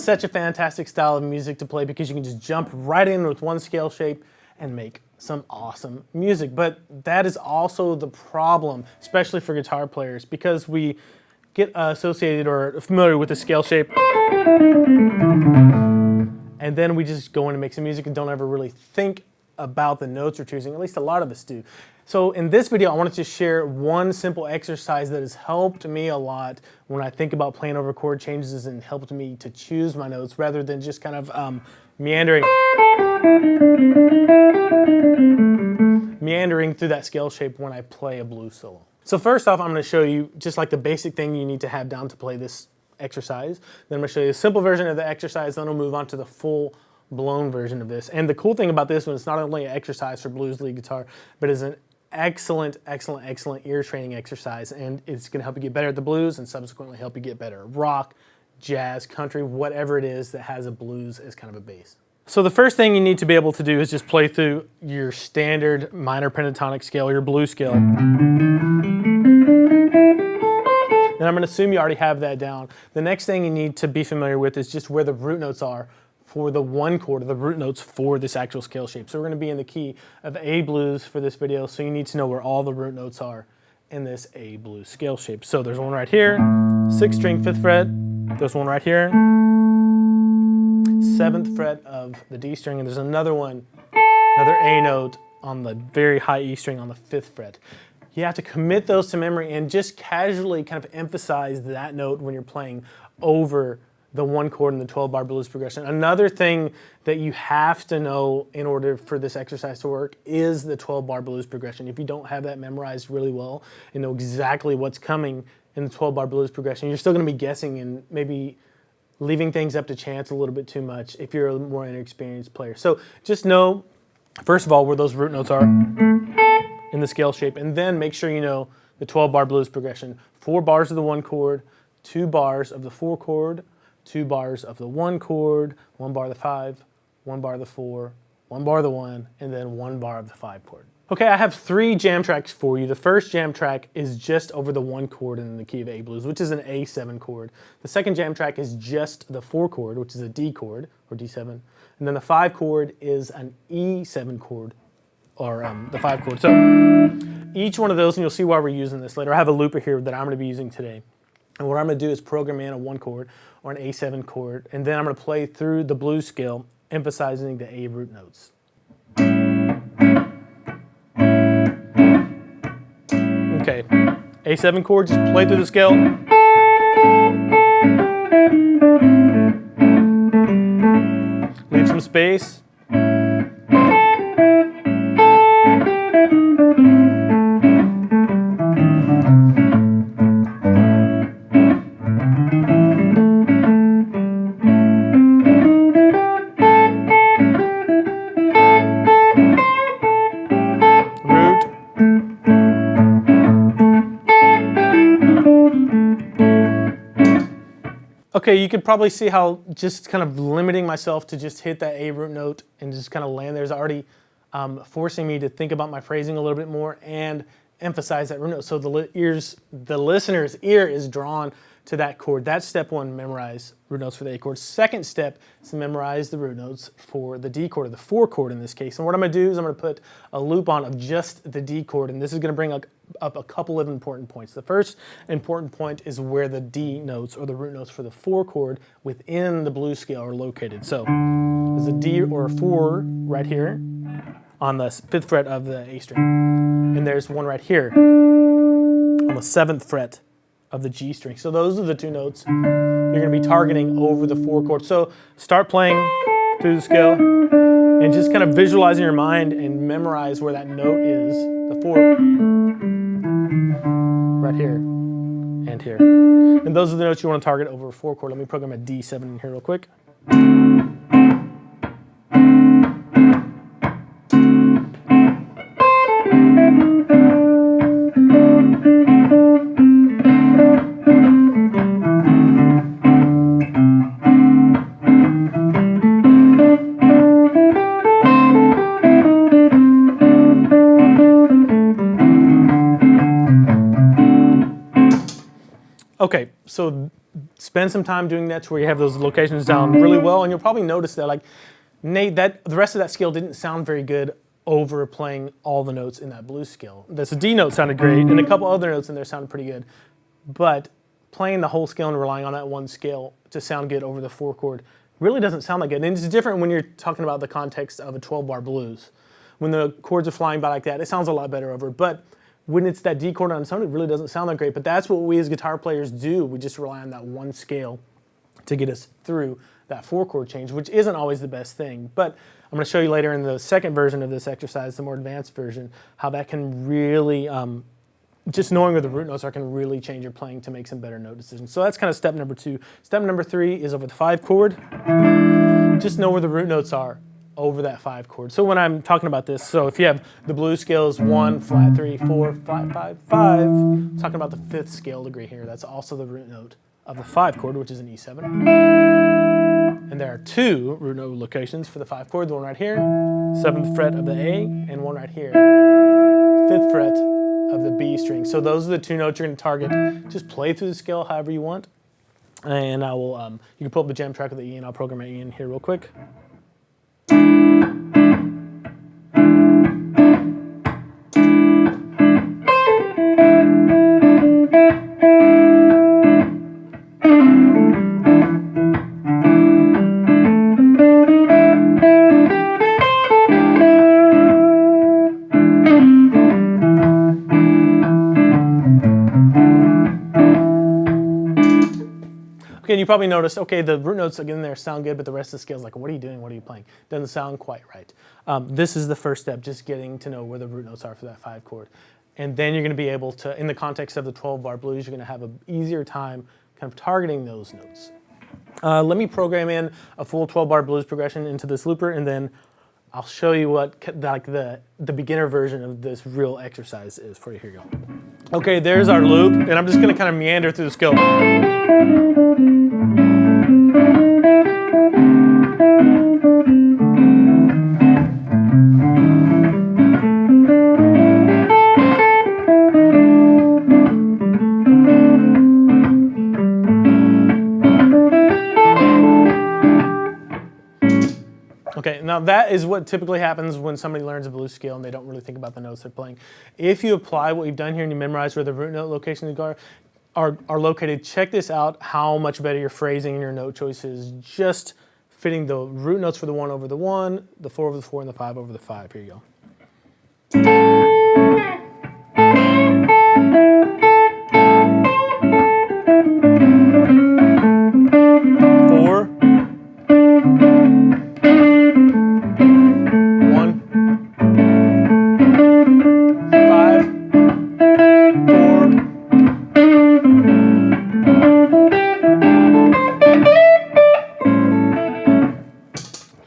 such a fantastic style of music to play because you can just jump right in with one scale shape and make some awesome music. But that is also the problem, especially for guitar players, because we get associated or familiar with the scale shape, and then we just go in and make some music and don't ever really think about the notes we're choosing. At least a lot of us do. So in this video, I wanted to share one simple exercise that has helped me a lot when I think about playing over chord changes and helped me to choose my notes rather than just kind of meandering through that scale shape when I play a blues solo. So first off, I'm going to show you just like the basic thing you need to have down to play this exercise. Then I'm going to show you a simple version of the exercise, then we'll move on to the full-blown version of this. And the cool thing about this one, it's not only an exercise for blues lead guitar, but it's an excellent ear training exercise, and it's going to help you get better at the blues and subsequently help you get better at rock, jazz, country, whatever it is that has a blues as kind of a base. So the first thing you need to be able to do is just play through your standard minor pentatonic scale, your blues scale. And I'm going to assume you already have that down. The next thing you need to be familiar with is just where the root notes are for the one chord, or the root notes for this actual scale shape. So we're going to be in the key of A blues for this video, so you need to know where all the root notes are in this A blues scale shape. So there's one right here, 6th string, 5th fret. There's one right here, 7th fret of the D string, and there's another one, another A note on the very high E string on the 5th fret. You have to commit those to memory and just casually kind of emphasize that note when you're playing over the one chord in the 12-bar blues progression. Another thing that you have to know in order for this exercise to work is the 12-bar blues progression. If you don't have that memorized really well and know exactly what's coming in the 12-bar blues progression, you're still going to be guessing and maybe leaving things up to chance a little bit too much if you're a more inexperienced player. So just know, first of all, where those root notes are in the scale shape, and then make sure you know the 12-bar blues progression. 4 bars of the one chord, 2 bars of the 4 chord, 2 bars of the 1 chord, 1 bar of the 5, 1 bar of the 4, 1 bar of the 1, and then 1 bar of the 5 chord. Okay, I have 3 jam tracks for you. The first jam track is just over the 1 chord in the key of A blues, which is an A7 chord. The second jam track is just the 4 chord, which is a D chord, or D7. And then the 5 chord is an E7 chord, or the 5 chord. So each one of those, and you'll see why we're using this later. I have a looper here that I'm going to be using today. And what I'm going to do is program in a 1 chord or an A7 chord, and then I'm going to play through the blues scale, emphasizing the A root notes. Okay, A7 chord, just play through the scale. Leave some space. Okay, you could probably see how just kind of limiting myself to just hit that A root note and just kind of land there is already forcing me to think about my phrasing a little bit more and emphasize that root note. So the listener's ear is drawn to that chord. That's step 1, memorize root notes for the A chord. Second step is to memorize the root notes for the D chord, or the 4 chord in this case. And what I'm going to do is I'm going to put a loop on of just the D chord, and this is going to bring up a couple of important points. The first important point is where the D notes, or the root notes for the 4 chord within the blues scale, are located. So there's a D or a 4 right here on the 5th fret of the A string, and there's one right here on the 7th fret of the G string. So those are the 2 notes you're going to be targeting over the 4 chord. So start playing through the scale and just kind of visualize in your mind and memorize where that note is, the 4, right here and here. And those are the notes you want to target over a 4 chord. Let me program a D7 in here real quick. Okay, so spend some time doing that to where you have those locations down really well, and you'll probably notice that, like, Nate, that the rest of that scale didn't sound very good over playing all the notes in that blues scale. This D note sounded great, and a couple other notes in there sounded pretty good, but playing the whole scale and relying on that one scale to sound good over the 4 chord really doesn't sound that good. And it's different when you're talking about the context of a 12-bar blues. When the chords are flying by like that, it sounds a lot better over. But when it's that D chord on its own, it really doesn't sound that great. But that's what we as guitar players do. We just rely on that one scale to get us through that 4 chord change, which isn't always the best thing. But I'm going to show you later in the second version of this exercise, the more advanced version, how that can really, just knowing where the root notes are can really change your playing to make some better note decisions. So that's kind of step number 2. Step number 3 is over the 5 chord. Just know where the root notes are over that 5 chord. So when I'm talking about this, so if you have the blues scales 1, flat 3, 4, flat 5, 5, I'm talking about the 5th scale degree here. That's also the root note of the 5 chord, which is an E7. And there are 2 root note locations for the 5 chord, the one right here, 7th fret of the A, and one right here, 5th fret of the B string. So those are the 2 notes you're going to target. Just play through the scale however you want. And I will, you can pull up the jam track of the E, and I'll program my E in here real quick. Okay, and you probably noticed, okay, the root notes again there sound good, but the rest of the scale's like, what are you doing? What are you playing? Doesn't sound quite right. This is the first step, just getting to know where the root notes are for that 5 chord. And then you're going to be able to, in the context of the 12-bar blues, you're going to have an easier time kind of targeting those notes. Let me program in a full 12-bar blues progression into this looper, and then I'll show you what like the beginner version of this real exercise is for you. Here you go. Okay, there's our loop, and I'm just going to kind of meander through the scale. Okay, now that is what typically happens when somebody learns a blues scale and they don't really think about the notes they're playing. If you apply what we've done here and you memorize where the root note locations are located, check this out, how much better your phrasing and your note choice is, just fitting the root notes for the 1 over the 1, the 4 over the 4, and the 5 over the 5. Here you go.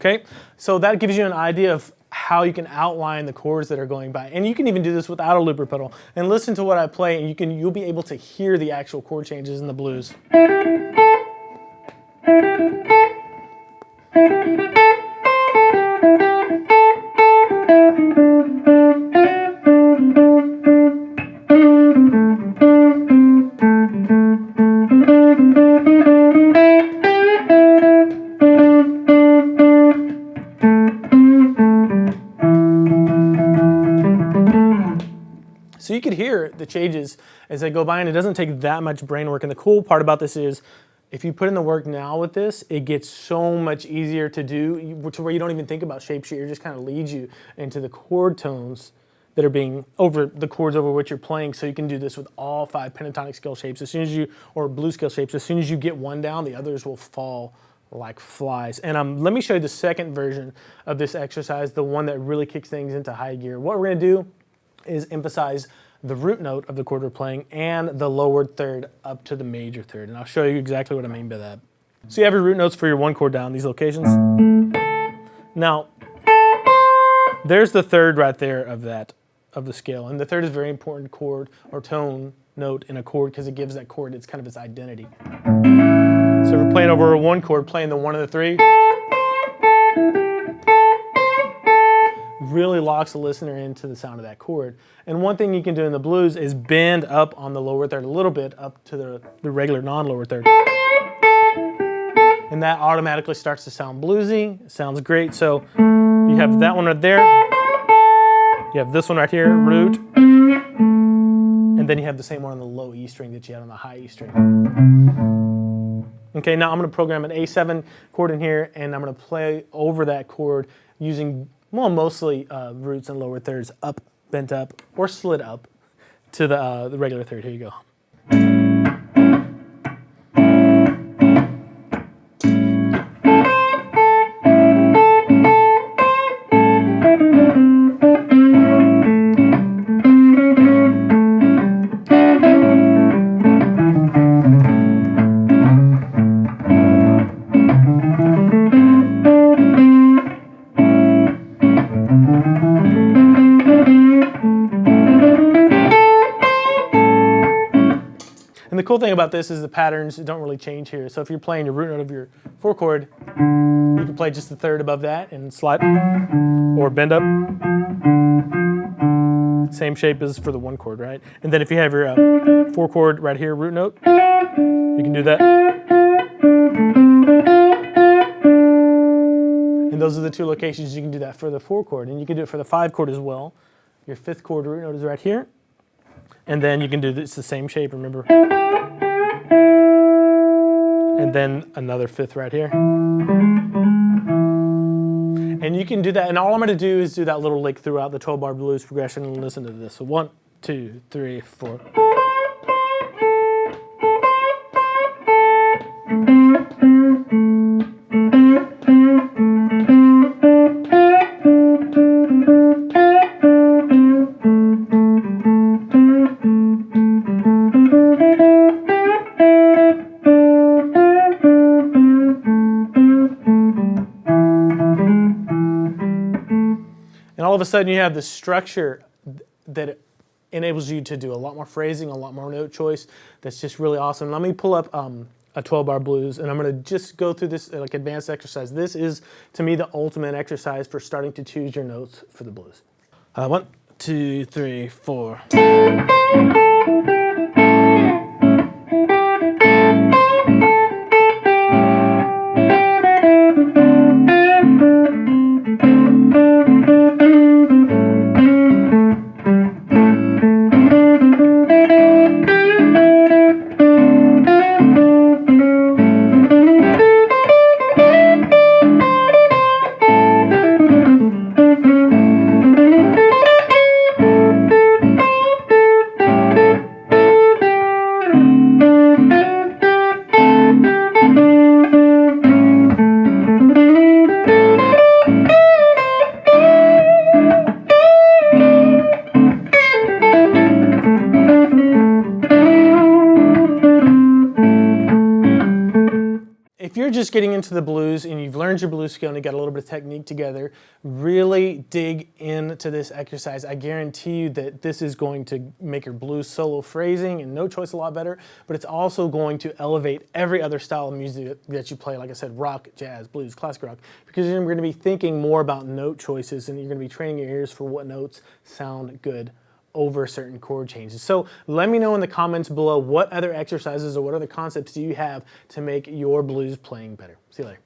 Okay, so that gives you an idea of how you can outline the chords that are going by. And you can even do this without a looper pedal. And listen to what I play, and you'll be able to hear the actual chord changes in the blues. So you could hear the changes as they go by, and it doesn't take that much brain work. And the cool part about this is, if you put in the work now with this, it gets so much easier to do, to where you don't even think about shape sheet. It just kind of leads you into the chord tones that are being over the chords over which you're playing. So you can do this with all 5 pentatonic scale shapes. As soon as you, or blues scale shapes, as soon as you get one down, the others will fall like flies. And let me show you the second version of this exercise, the one that really kicks things into high gear. What we're going to do is emphasize the root note of the chord we're playing and the lowered third up to the major third. And I'll show you exactly what I mean by that. So you have your root notes for your 1 chord down, these locations. Now, there's the third right there of the scale. And the third is a very important chord or tone note in a chord because it gives that chord its kind of its identity. So if we're playing over a 1 chord, playing the 1 and the 3, really locks the listener into the sound of that chord. And one thing you can do in the blues is bend up on the lower third a little bit up to the regular non-lower third. and that automatically starts to sound bluesy. It sounds great. So you have that one right there. You have this one right here, root. And then you have the same one on the low E string that you had on the high E string. Okay, now I'm going to program an A7 chord in here, and I'm going to play over that chord using, well, mostly roots and lower thirds, up, bent up, or slid up to the regular third. Here you go. And the cool thing about this is the patterns don't really change here. So if you're playing your root note of your 4 chord, you can play just the third above that and slide or bend up. Same shape as for the 1 chord, right? And then if you have your 4 chord right here, root note, you can do that. And those are the 2 locations you can do that for the 4 chord. And you can do it for the 5 chord as well. Your 5th chord root note is right here. And then you can do this the same shape, remember? And then another 5th right here. And you can do that, and all I'm going to do is do that little lick throughout the 12-bar blues progression and listen to this. So 1, 2, 3, 4. And all of a sudden you have this structure that enables you to do a lot more phrasing, a lot more note choice. That's just really awesome. Let me pull up a 12-bar blues, and I'm going to just go through this like advanced exercise. This is, to me, the ultimate exercise for starting to choose your notes for the blues. 1, 2, 3, 4. If you're just getting into the blues and you've learned your blues skill and you got a little bit of technique together, really dig into this exercise. I guarantee you that this is going to make your blues solo phrasing and note choice a lot better, but it's also going to elevate every other style of music that you play, like I said, rock, jazz, blues, classic rock, because you're going to be thinking more about note choices and you're going to be training your ears for what notes sound good over certain chord changes. So let me know in the comments below what other exercises or what other concepts do you have to make your blues playing better. See you later.